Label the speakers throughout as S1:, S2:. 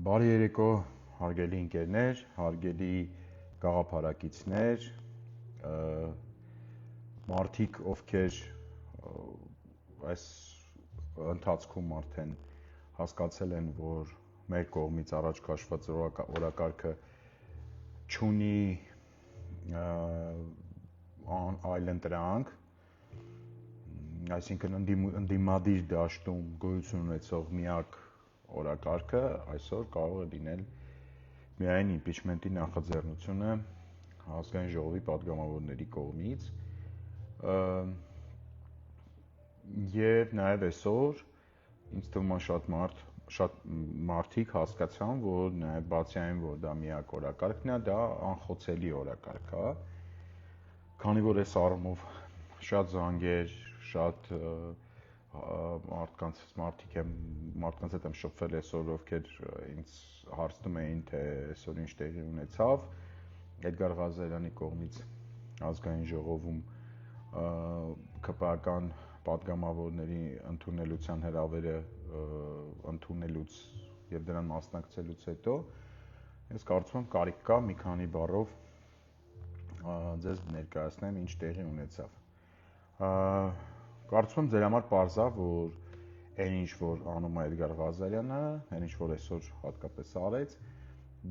S1: Բարի երեկո, հարգելի ընկերներ, հարգելի գաղափարակիցներ, մարդիկ, ովքեր այս ընթացքում արդեն հասկացել են, որ մեր կողմից առաջ քաշված օրակարգը չունի այլընտրանք, այսինքն ընդդիմադիր դաշտում գոյություն ունեցող միակ օրակարգը այսօր կարող է լինել միայն իմպիչմենտի նախաձեռնությունը ազգային ժողովի պատգամավորների կողմից եւ նաեւ այսօր ինձ թվում է շատ մարդիկ հասկացան, որ նաեւ բացի այն, որ դա միակ օրակարգն է, դա անխոցելի օրակարգ է, քանի որ այս առումով շատ զանգեր, շատ մարդկանց հետ եմ շփվել այսօր, ովքեր ինձ հարցնում էին, թե այսօր ինչ տեղի ունեցավ Էդգար Ղազարյանի կողմից ազգային ժողովում ԿՊԱ-կան պատգամավորների ընդունելության հրավերը ընդունելուց եւ դրան մասնակցելուց հետո ես կարծում եմ կարիք կա մի քանի բառով ձեզ ներկայացնեմ ինչ տեղի ունեցավ։ Կարծում եմ ձեր համար պարզ է, որ այն ինչ որ անում է Էդգար Ղազարյանը, այն ինչ որ այսօր հատկապես արեց,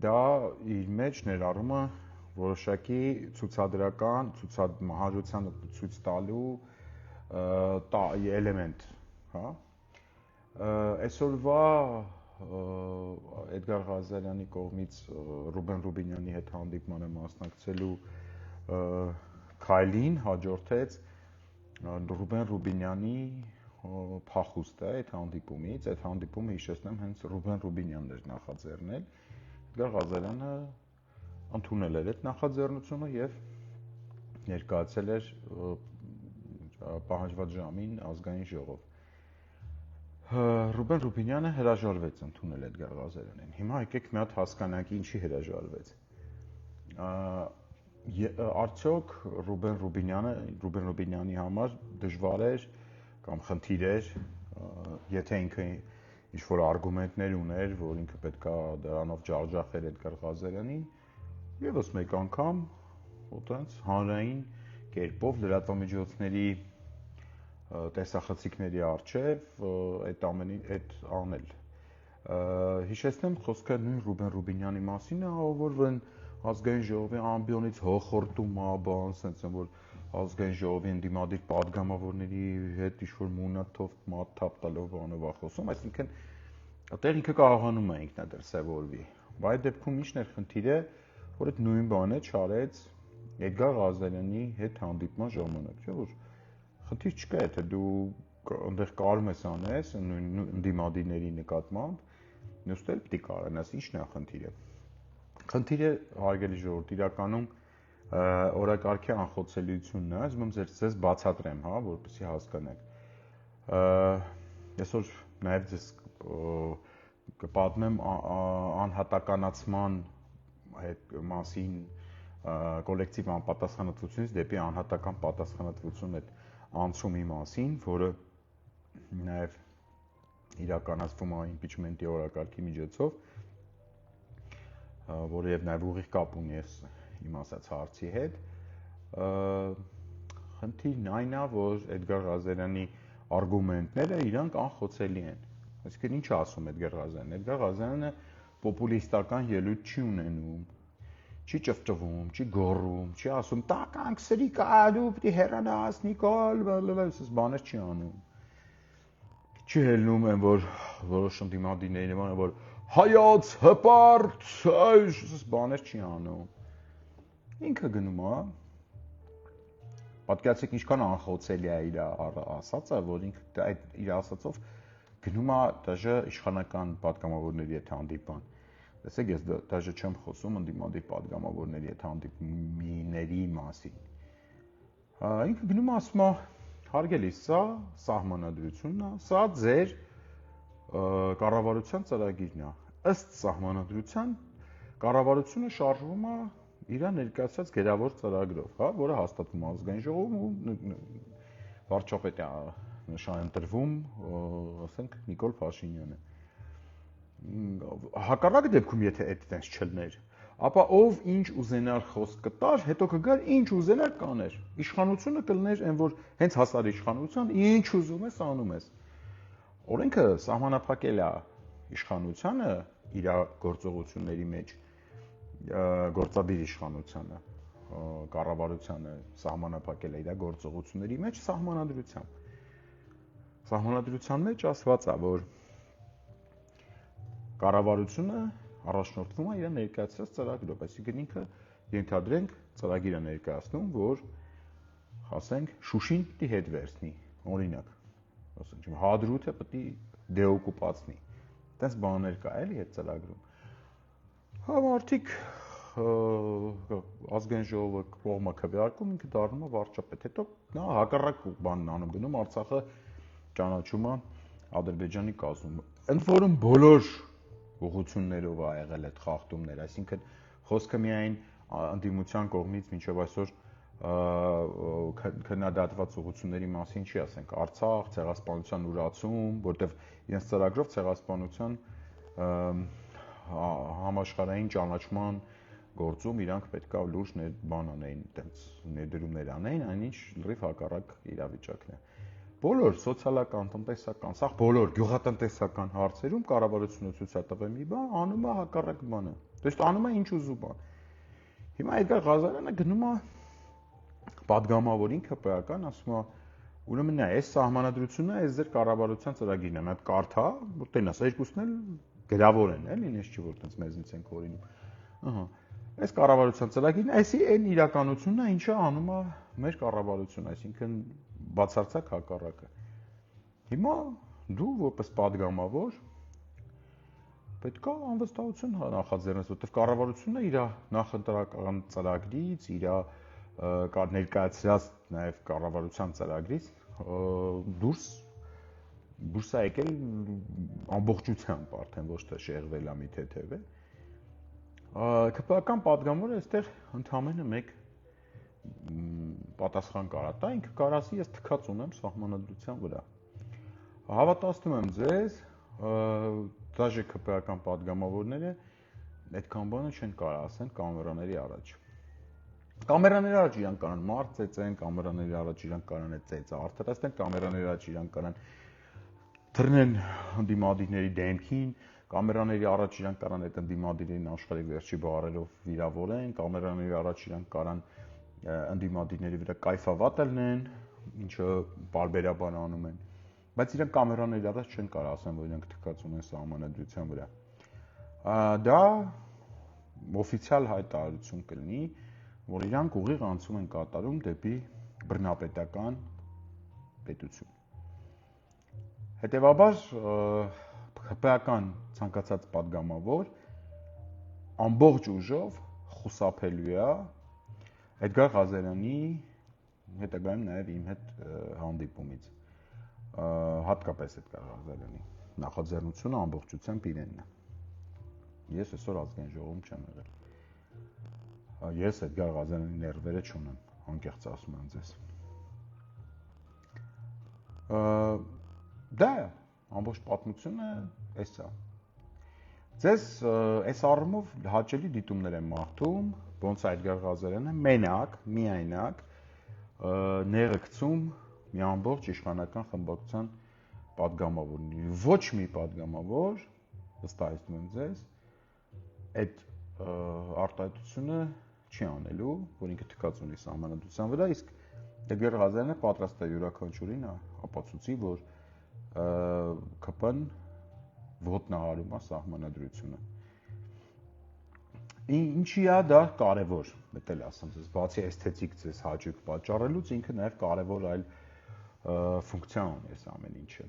S1: դա իր մեջ ներառում է որոշակի ցուցադրական, հանրությանը ցույց տալու էլեմենտ, հա։ Այսօրվա Էդգար Ղազարյանի կողմից Ռուբեն Ռուբինյանի հետ հանդիպմանը մասնակցելու քայլին հաջորդեց Ռուբեն Ռուբինյանի փախուստը այդ հանդիպումից, այդ հանդիպումը հիշեցնեմ հենց Ռուբեն Ռուբինյանն էր նախաձեռնել, Էդգար Ղազարյանը ընդունել էր այդ նախաձեռնությունը եւ ներկայացել էր պահանջված ժամին ազգային ժողով։ Ռուբեն Ռուբինյանը հրաժարվեց ընդունել Էդգար Ղազարյանին։ Հիմա եկեք մի հատ հասկանանք ինչի հրաժարվեց։ Արդյոք Ռուբեն Ռուբինյանի համար դժվար էր կամ խնդիր էր, եթե ինքը ինչ-որ արգումենտներ ուներ, որ ինքը պետքա դրանով ջախջախեր Էդգար Ղազարյանին, եւս մեկ անգամ այտենց հանրային կերպով լրատվամիջոցների տեսախցիկների առջև այդ անել։ Հիշեցնեմ, խոսքը նույն Ռուբեն Ռուբինյանի մասին է, որ ազգային ժողովի ամբիոնից հոխորտում է, բան, ասենց որ ազգային ժողովի ընդդիմադիր պատգամավորների հետ ինչ-որ մունաթով մաթափ տալով բանով է խոսում, այսինքն այդտեղ ինքը կարողանում է ինքնադրսևորվի։ Բայց այդ դեպքում ի՞նչն էր խնդիրը, որ այդ նույն բանը չարեց Էդգար Ղազարյանի հետ հանդիպման ժամանակ, չէ՞ որ խնդիր չկա, եթե դու այնտեղ կարում ես անես նույն ընդդիմադիրների նկատմամբ, նույնիսկ էլ պիտի կարողանաս, ի՞նչն է խնդիրը։ Խնդիրը հարգելի ժողովուրդ, իրականում օրակարգի անխոցելիությունն է, ասում եմ ձեզ բացատրեմ, հա, որպեսզի հասկանաք։ Այսօր նաև ձեզ կպատմեմ անհատականացման մասին կոլեկտիվ անպատասխանատվությունից դեպի անհատական պատասխանատվություն այդ անցումի մասին, որը նաև իրականացվում է իմպիչմենտի օրակարգի միջոցով, որը եւ նաև ուղիղ կապ ունի իմ ասած հարցի հետ։ Խնդիրն այն է, որ Էդգար Ղազարյանի արգումենտները իրանք անխոցելի են։ Այսինքն ինչ է ասում Էդգար Ղազարյանը։ Էդգար Ղազարյանը պոպուլիստական ելույթ չի ունենում, չի ճվճվում, չի գոռում, չի ասում տականք սրի կալու, պիտի հեռանաս Նիկոլ, այսպես բաներ չի անում։ Չի հելնում են, որ որոշ ընդդիմադիրների նման որ հայոց հպարտ, այսպես բաներ չի անում։ Ինքը գնում է, պատկերացրեք ինչքան անխոցելի է իր ասածը, որ ինքը այդ իր ասածով գնում է դաժե իշխանական պատգամավորների հետ հանդիպան։ Տեսեք, ես դաժե չեմ խոսում ընդդիմադիր պատգամավորների հետ հանդիպումների մասին։ Ինքը գնում է ասում է, հարգելի, սա սահմանադրությունն է, սա ձեր կառավարության ծրագիրն է։ Ըստ սահմանադրության կառավարությունը շարժվում է իր ներկայացած գերավոր ծրագրով, հա, որը հաստատվում է ազգային ժողովում ու վարչապետ է նշանադրվում, ասենք Նիկոլ Փաշինյանը։ հակառակ դեպքում եթե այդտենց չլներ, ապա ով ինչ ուզենար խոսք կտար, հետո կգար ինչ ուզենար կաներ։ Իշխանությունը կլներ այն որ հենց հասար իշխանության, ինչ ուզում ես անում ես։ Օրենքը սահմանափակել է իշխանությանը իր գործողությունների մեջ, գործադիր իշխանությանը, կառավարությանը սահմանափակել է իր գործողությունների մեջ սահմանադրությամբ։ Սահմանադրության մեջ ասված է, որ կառավարությունը առաջնորդվում է իր ներկայացրած ծրագրով, այսինքն ինքը ենթադրենք ծրագիր է ներկայացնում, որ ասենք Շուշին պիտի հետ վերցնի, օրինակ, ասենք Հադրութը պիտի դեօկուպացնի։ Այդպես բաներ կա էլի այդ ծրագրում։ Հա մարդիկ ազգային ժողովը կողմը քվեարկում, ինքը դառնում է վարչապետ։ Հետո նա հակառակ բանն անում, գնում Արցախը ճանաչում է Ադրբեջանի կազմում։ Ընդ որում բոլոր ուղղություններով ա եղել այդ խախտումներ, այսինքն խոսքը միայն ընդդիմության կողմից մինչև այսօր քննադատված ուղղությունների մասին չի, ասենք Արցախ, ցեղասպանության ուրացում, որտեղ իրենց ծրագրով ցեղասպանության համաշխարհային ճանաչման գործում իրանք պետքա լուրջ բան անեին, այդպես ներդրումներ անեին, այնինչ լրիվ հակառակ իրավիճակն է։ Բոլոր սոցիալական, տնտեսական, սա բոլոր գյուղատնտեսական հարցերում կառավարությունը ցույց է տվել մի բան, անում է հակառակ բանը։ То есть անում է ինչ ուզում է։ Հիմա Էդգար Ղազարյանը գնում է падգամավորին ԿՊ-ական, ասում է, ուրեմն նա այս սահմանադրությունը, այս ձեր կառավարության ծրագիրն է, մի հատ կարդա, որ տենաս երկուսն էլ գրավոր են, էլի, ինձ չի որ տենց մեզնից ենք օրինում։ Ահա։ Այս կառավարության ծրագիրն է, այսի այն իրականությունն է, ինչը անում է մեր կառավարությունը, այսինքն բացարձակ հակառակը։ Հիմա դու որպես падգամավոր պետք է անվստահություն նախաձեռնես, որտեղ կառավարությունը իր նախընտրական ծրագրից, իր ներկայացրած նաև կառավարության ծրագրից դուրս է եկել ամբողջությամբ արդեն ոչ թե շեղվել է մի թեթև է։ ԿՊ-ական падգամորը այստեղ ընդհանրապես մեկ պատասխան կարա տա, ինքը կարա ասի ես թքած ունեմ սահմանադրության վրա։ Հավատացնում եմ ձեզ, դաժե ԿՊ-ական падգամավորները այդքան բանը չեն կարող ասեն կամերաների առաջ։ Կամերաների առաջ իրանք կարան մարդ ծեծեն, կամերաների առաջ իրանք կարան այդ ծեծը արդարացնեն, կամերաների առաջ իրանք կարան թռնեն ընդդիմադիրների դեմքին, կամերաների առաջ իրանք կարան այդ ընդդիմադիրներին աշխարհի վերջի բառերով վիրավորեն, կամերաների առաջ իրանք կարան ընդդիմադիրների վրա կայֆավատ լինեն, ինչը բարբերաբար անում են, բայց իրանք կամերաների առաջ չեն կարող ասեն, որ իրանք թքած ունեն սահմանադրության վրա։ Դա օֆիցիալ հայտարարություն կլինի, որ իրանք ուղիղ անցում են կատարում դեպի բռնապետական պետություն։ Հետևաբար ՀՊ-ական ցանկացած падգամավոր ամբողջ ուժով խուսափելու է Էդգար Ղազարյանի հետագայում նաև իմ հետ հանդիպումից, հատկապես Էդգար Ղազարյանի նախաձեռնությունը ամբողջությամբ իրենն է։ Ես այսօր ազգային ժողովում չեմ եղել։ Ես Էդգար Ղազարյանի ներվերը չունեմ, անկեղծ ասում եմ ձեզ։ Դա ամբողջ պատմությունը էս է։ Ձեզ այս առումով հաճելի դիտումներ եմ մաղթում, ոնց Էդգար Ղազարյանը մենակ, միայնակ նեղը գցում մի ամբողջ իշխանական խմբակցության падգամավորին։ Ոչ մի падգամավոր, վստահեցնում եմ ձեզ, այդ արտահայտությունը չի անելու, որ ինքը թքած ունի սահմանադրության վրա, իսկ Էդգար Ղազարյանը պատրաստ է յուրաքանչյուրին ապացուցի, որ ԿՊ-ն ոտնահարում է սահմանադրությունը։ Ինչի է դա կարևոր, մտել ասեմ ձեզ, բացի էսթետիկ ձեզ հաճույք պատճառելուց, ինքը նաև կարևոր այլ ֆունկցիա ունի այս ամեն ինչը։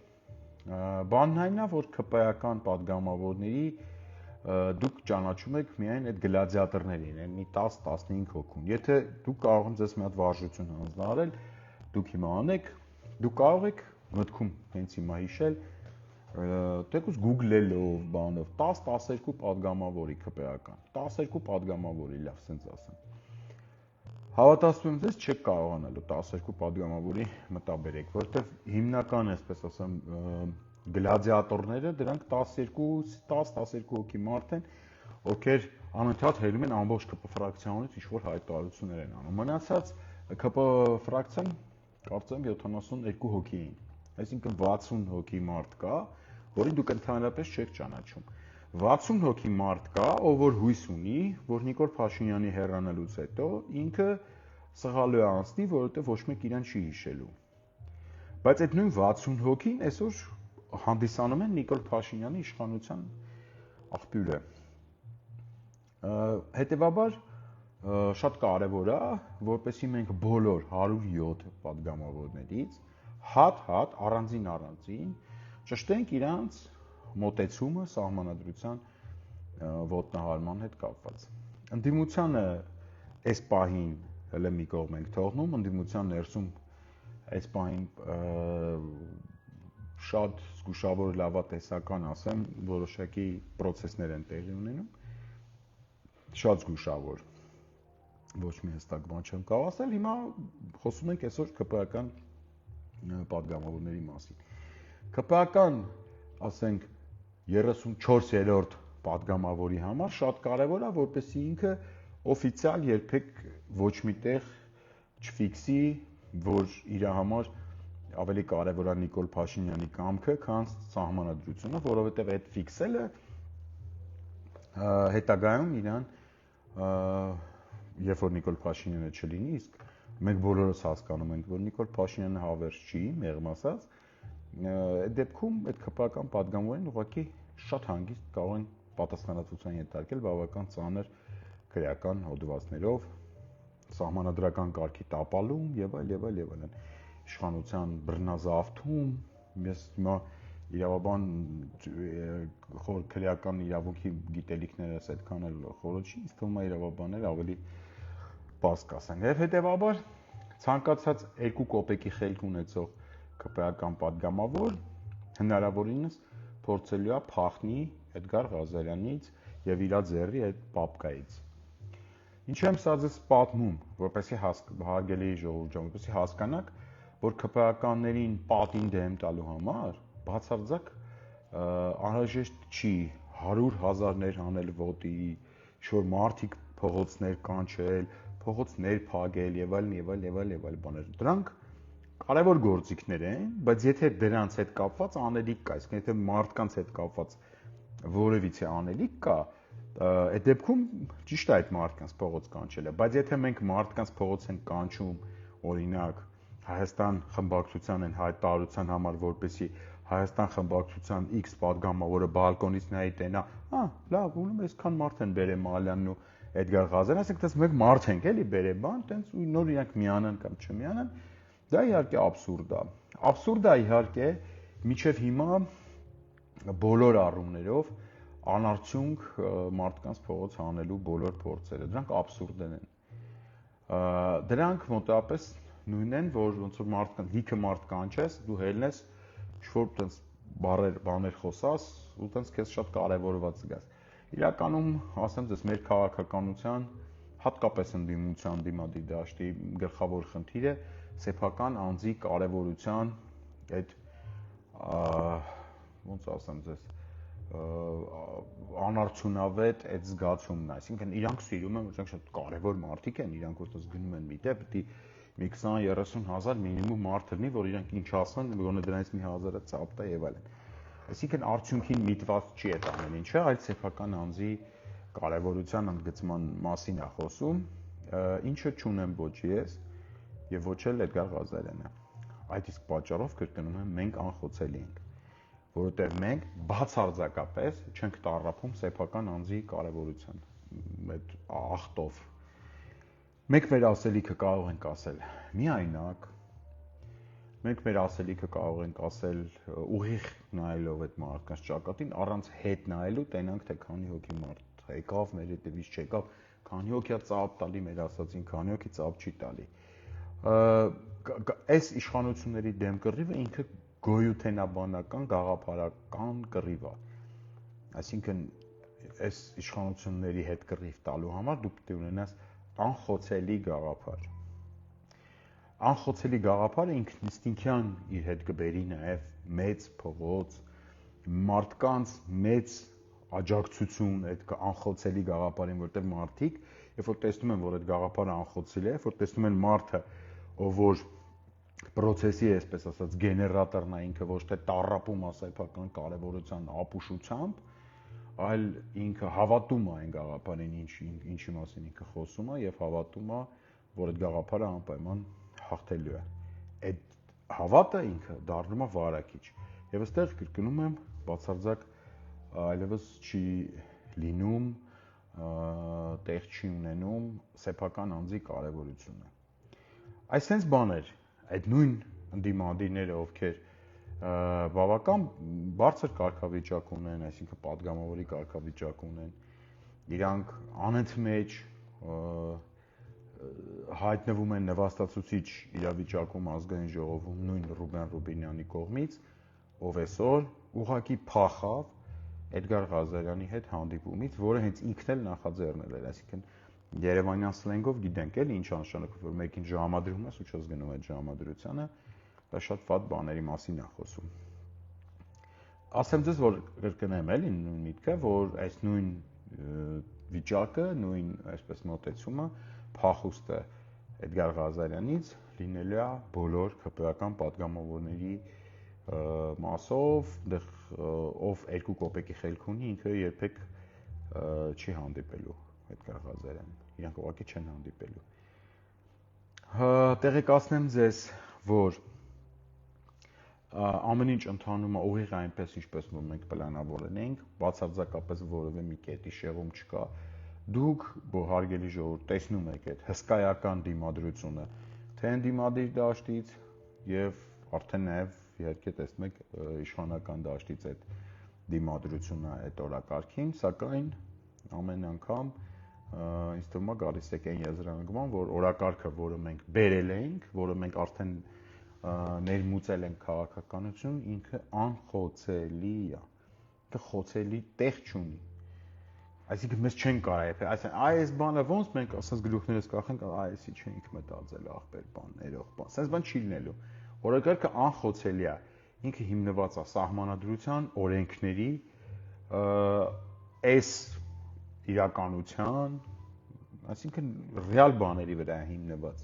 S1: Բանն այն է, որ ԿՊ-ական падգամավորների դուք ճանաչում եք միայն այդ գլադիատորներին, այն մի 10-15 հոգուն։ Եթե դուք կարող եք ձեզ մի հատ վարժություն հանձնարարել, դուք հիմա անեք, դուք կարող եք մտքում հենց հիմա հիշել, թեկուզ Google-ելով, բանով 10-12 падգամավորի ԿՊ-ական, 12 падգամավորի, լավ, սենց ասեմ։ Հավատացնում եմ ձեզ չեք կարողանալու 12 падգամավորի մտաբերեք, որովհետև հիմնական, այսպես ասեմ, գլադիատորները դրանք 10-12 հոգի մարդ են, ովքեր անընդհատ հելում են ամբողջ ԿՊ ֆրակցիաներից ինչ-որ հայտարարություններ են անում։ Մնացած ԿՊ ֆրակցիան կարծեմ 72 հոգի էին, այսինքն 60 հոգի մարդ կա, որին դուք ընդհանրապես չեք ճանաչում։ 60 հոգի մարդ կա, ով որ հույս ունի, որ Նիկոլ Փաշինյանի հեռանալուց հետո ինքը սխալու է անցնի, որովհետև ոչ մեկ իրան չի հիշելու։ Բայց այդ նույն 60 հոգին այսօր հանդիսանում են Նիկոլ Փաշինյանի իշխանության աղբյուրը։ Հետևաբար շատ կարևոր է, որպեսզի մենք բոլոր 107 պատգամավորներից հատ առանձին ճշտենք իրանց մոտեցումը սահմանադրության ոտնահարման հետ կապված։ Ընդդիմությանը այս պահին հələ մի կողմ ենք թողնում, ընդդիմության ներսում այս պահին շատ զգուշավոր լավատեսական ասեմ, որոշակի process-ներ են տեղի ունենում, շատ զգուշավոր, ոչ մի հստակ բան չեմ կարող ասել, հիմա խոսում ենք այսօր ԿՊ-ական պատգամավորների մասին։ ԿՊ-ական, ասենք, 34-րդ պատգամավորի համար շատ կարևոր է, որպեսզի ինքը օֆիցիալ երբեք ոչ միտեղ չֆիքսի, որ իր համար ավելի կարևոր է Նիկոլ Փաշինյանի կամքը, քան սահմանադրությունը, որովհետև այդ ֆիքսելը հետագայում իրան, երբ որ Նիկոլ Փաշինյանը չլինի, իսկ մենք բոլորս հասկանում ենք, որ Նիկոլ Փաշինյանը հավերժ չի, մեղմ ասած, այդ դեպքում այդ ԿՊ-ական պատգամավորին ուղղակի շատ հանգիստ կարող են պատասխանատվության ենթարկել բավական ծանր քրեական հոդվածներով, սահմանադրական կարգի տապալում եւ այլն, իշխանության բռնազավթում, ես հիմա իրավաբան քրեական իրավունքի գիտելիքներս այդքան էլ խորը չի, ինձ թվում է իրավաբանները ավելի բաց կասեն։ Եվ հետեւաբար ցանկացած 2 կոպեկի խելք ունեցող ԿՊ-ական պատգամավոր հնարավորինս փորձելու է փախնի Էդգար Ղազարյանից եւ իր ձեռի այդ պապկայից։ Ինչ եմ սա ձեզ պատմում, որպեսզի հարգելի ժողովուրդ ջան, որպեսզի հասկանաք, որ ԿՊ-ականներին պատին դեմ տալու համար բացարձակ անհրաժեշտ չի 100,000-ներ հանել ոտի, ինչ-որ մարդիկ փողոցներ կանչել, փողոցներ փակել եւ այլն բաներ։ Դրանք կարևոր գործիքներ են, բայց եթե դրանց հետ կապված անելիք կա, իսկ եթե մարդկանց հետ կապված որևիցե անելիք կա, այդ դեպքում ճիշտ է այդ մարդկանց փողոց կանչելը, բայց եթե մենք մարդկանց փողոց են կանչում, օրինակ Հայաստան խմբակցության են հայտարարության համար, որպեսզի Հայաստան խմբակցության X պատգամավորը բալկոնից նայի տենա, լավ, ուրեմն այսքան մարդ են Բերեմալյանն ու Էդգար Ղազարյանը, ասենք դες մեկ մարդ ենք էլի Բերեբան, տենց ու նոր իրանք միանան կամ չմիանան, դա իհարկե абսուրդ է։ Абսուրդ է իհարկե մինչև հիմա բոլոր առումներով անարդյունք մարդկանց փողոց հանելու բոլոր փորձերը, դրանք абսուրդ են։ Դրանք մոտավորապես նույնն են, որ ոնց որ մարդկանց լիքը մարդ կանչես, դու հելնես, ինչ-որ տենց բաներ խոսաս, ու տենց քեզ շատ կարևորված զգաս։ Իրականում, ասեմ ձեզ, մեր քաղաքականության, հատկապես ընդդիմության դիմադի դաշտի գլխավոր խնդիրը սեփական անձի կարևորության այդ ոնց ասեմ ձեզ անարդյունավետ այդ զգացումն է, այսինքն իրանք սիրում են, որ իրանք շատ կարևոր մարդիկ են, իրանք որտես գնում են միտեղ, պետք է մի 20-30 հազար մինիմում մարդ լինի, որ իրանք ինչ ասեն, գոնե դրանից մի հազարը ծապ տա եւ այլն։ Այսինքն արդյունքին միտված չի այդ ամեն ինչը, այլ սեփական անձի կարևորության ընդգծման մասին է խոսում, ինչը չունեմ ոչ ես եւ ոչ էլ Էդգար Ղազարյանը։ Այդ իսկ պատճառով կրկնում եմ, մենք անխոցելի ենք, որովհետեւ մենք բացարձակապես չենք տառապում սեփական անձի կարևորության այդ ախտով։ Մենք մեր ասելիքը կարող ենք ասել միայնակ, մենք մեր ասելիքը կարող ենք ասել ուղիղ նայելով այդ մարդկանց ճակատին, առանց հետ նայելու տենանք թե քանի հոգի մարդ եկավ, մեր հետևից չեկավ, քանի հոգի է ծապ տալի մեր ասածին, քանի հոգի ծապ չի տալի։ Այս իշխանությունների դեմ կռիվը ինքը գոյութենաբանական, գաղափարական կռիվ է։ Այսինքն այս իշխանությունների հետ կռիվ տալու համար դու պետք է ունենաս անխոցելի գաղափար։ Անխոցելի գաղափարը ինքնիստինքյան իր հետ կբերի նաև մեծ փողոց, մարդկանց մեծ աջակցություն այդ անխոցելի գաղափարին, որտեղ մարդիկ, երբ որ տեսնում են, որ այդ գաղափարը անխոցելի է, երբ որ տեսնում են մարդը, ով որ process-ի, այսպես ասած, գեներատորն է ինքը ոչ թե տառապում է սեփական կարևորության ապուշությամբ, այլ ինքը հավատում է այն գաղափարին, ինչի մասին ինքը խոսում է եւ հավատում է, որ այդ գաղափարը անպայման հաղթելու է։ Այդ հավատը ինքը դառնում է վարակիչ։ Եվ այստեղ կրկնում եմ, բացարձակ այլևս չի լինում, տեղ չի ունենում սեփական անձի կարևորությունը։ Այսպես բաներ, այդ նույն ընդդիմադիրները, ովքեր բավական բարձր կարգավիճակ ունեն, այսինքն падգամավորի կարգավիճակ ունեն, իրանք անընդմեջ հայտնվում են նվաստացուցիչ իրավիճակում ազգային ժողովում նույն Ռուբեն Ռուբինյանի կողմից, ով այսօր ուղղակի փախավ Էդգար Ղազարյանի հետ հանդիպումից, որը հենց ինքն էլ նախաձեռնել էր, այսինքն Երևանյան սլենգով գիտենք էլի ինչ անշանակում, որ մեկին ժամադրում ես ու չես գնում այդ ժամադրությանը, դա շատ վատ բաների մասին է խոսում։ Ասեմ ձեզ, որ կրկնեմ էլի նույն միտքը, որ այս նույն վիճակը, նույն այսպես մոտեցումը, փախուստը Էդգար Ղազարյանից լինելու է բոլոր ԿՊ-ական падգամավորների մասով, ով 2 կոպեկի խելք ունի, ինքը երբեք չի հանդիպելու Էդգար Ղազարյանին, իրանք ուղղակի չեն հանդիպելու։ Տեղեկացնեմ ձեզ, որ ամեն ինչ ընթանում է ուղիղ այնպես, ինչպես որ մենք պլանավորել ենք, բացարձակապես որևէ մի կետի շեղում չկա։ Դուք, հարգելի ժողովուրդ, տեսնում եք այդ հսկայական դիմադրությունը, թե ընդդիմադիր դաշտից եւ արդեն նաեւ իհարկե տեսնում եք իշխանական դաշտից այդ դիմադրությունը այդ օրակարգին, սակայն ամեն անգամ ինձ թվում է գալիս եք այն եզրանկման, որ օրակարգը, որը մենք բերել ենք, որը մենք արդեն ներմուծել ենք քաղաքականություն, ինքը անխոցելի է։ Ինքը խոցելի տեղ չունի։ Այսինքն մեզ չեն կարա, այս բանը ոնց մենք ասած գլուխներս կախենք, այսի չենք մտածել, ախպեր բան, ներող բան, sense բան չի լինելու։ Օրակարգը անխոցելի է։ Ինքը հիմնված է սահմանադրության, օրենքների, այս իրականության, այսինքն ռեալ բաների վրա է հիմնված։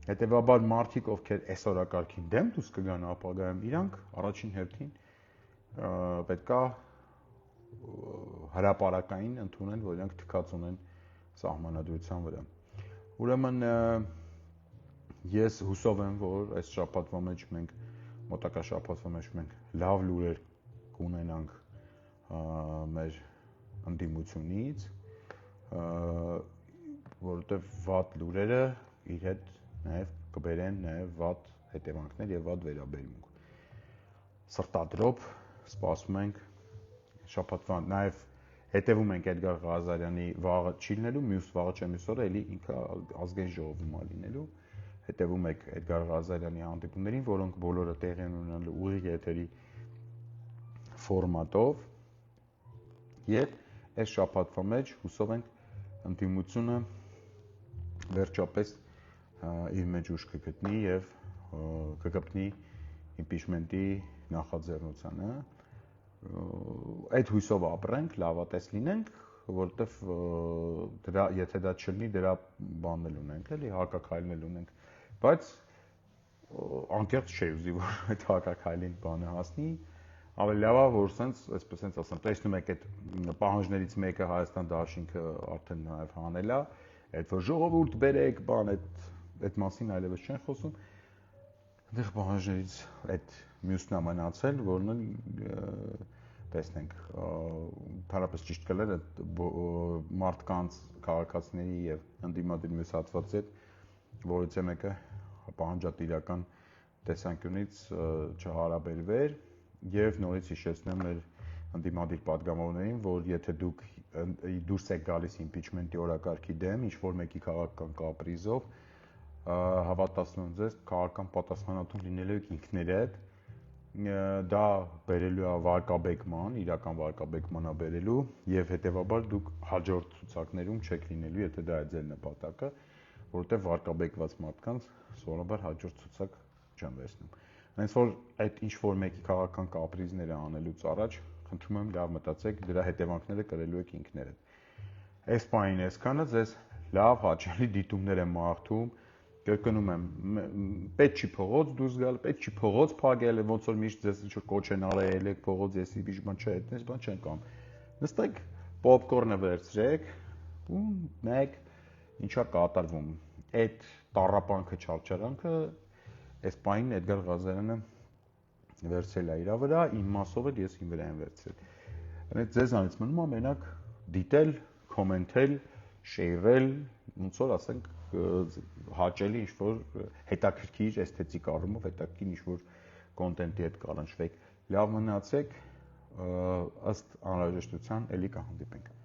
S1: Հետևաբար մարդիկ, ովքեր այս օրակարգին դեմ դուրս կգան ապագայում, իրանք առաջին հերթին պետքա հրապարակային ընդունեն, որ իրանք թքած ունեն սահմանադրության վրա։ Ուրեմն ես հուսով եմ, որ այս շաբաթվա մեջ մենք մոտակա շաբաթվա մեջ մենք լավ լուրեր կունենանք մեր ընդդիմությունից, որովհետև վատ լուրերը իր հետ նաև կբերեն նաև վատ հետևանքներ եւ վատ վերաբերմունք։ Սրտադրոպ սպասում ենք շաբաթվա նաև հետևում ենք Էդգար Ղազարյանի վաղը չի լինելու, մյուս վաղը չէ մյուս օրը էլի ինքը ազգային ժողովում է լինելու։ Հետևում եք Էդգար Ղազարյանի հանդիպումներին, որոնք բոլորը տեղի են ունենալու ուղիղ եթերի ֆորմատով։ Եվ այս շաբաթվա մեջ հուսով ենք ընդդիմությունը վերջապես իր մեջ ուժ կգտնի եւ կգտնի իմպիչմենտի նախաձեռնությանը։ Այդ հույսով ապրենք, լավատես լինենք, որովհետեւ դրա եթե դա չլինի, դրա բանն էլ ունենք, էլի հակակայլն ունենք, բայց անկեղծ չի ուզի որ այդ հակակայլին բանը հասնի, ավելի լավ է որ այսպես ասեմ, տեսնում եք այդ պահանջներից մեկը Հայաստան դաշինքը արդեն նաև հանել է, այդ որ ժողովուրդ բերեք, բան այդ մասին այլևս չեն խոսում։ Այդտեղ պահանջներից այդ մյուսն է մնացել, որն էլ տեսնենք, հարաբերս ճիշտ կլեր այդ մարդկանց, քաղաքացիների եւ ընդդիմադիր մյուս հատվածի հետ, որից է մեկը պահանջատիրական տեսանկյունից չհարաբերվեր եւ նորից հիշեցնեմ մեր ընդդիմադիր падգամավորներին, որ եթե դուք դուրս եք գալիս իմպիչմենտի օրակարգի դեմ, ինչ որ մեկի քաղաքական կապրիզով, հավատացնում եմ ձեզ, քաղաքական պատասխանատու լինելու եք ինքներդ, դա բերելու է վարկաբեկման, իրական վարկաբեկման է բերելու եւ հետեւաբար դուք հաջորդ ցուցակներում չեք լինելու, եթե դա է ձեր նպատակը, որովհետեւ վարկաբեկված մարդկանց սովորաբար հաջորդ ցուցակ չեն վերցնում։ Հենց որ այդ ինչ որ մեկի քաղաքական կապրիզները անելուց առաջ, խնդրում եմ լավ մտածեք, դրա հետևանքները կրելու եք ինքներդ։ Այս պահին այսքանը ձեզ լավ հաճելի դիտումներ եմ մաղթում, կրկնում եմ, պետք չի փողոց դուրս գալ, պետք չի փողոց փագել, ոնց որ միշտ ձեզ ինչ որ կոչ են արել, եք փողոց, եսի բիժ բան չէ, այդպես բան չեն կամ։ Նստեք, պոպկորնը վերցրեք ու մեկ ինչա կատարվում։ Այդ տառապանքը, չարչարանքը այս պահին Էդգար Ղազարյանը վերցրել է իր վրա, իմ մասով էլ ես իմ վրա եմ վերցրել։ Այդ ձեզանից մնում է մենակ դիտել, կոմենտել, շեյրել, ոնց որ ասենք հաճելի ինչ որ հետաքրքիր էսթետիկ առումով հետաքրքիր ինչ որ կոնտենտի հետ կանաչվեք։ Լավ մնացեք, ըստ անհրաժեշտության էլի կհանդիպենք։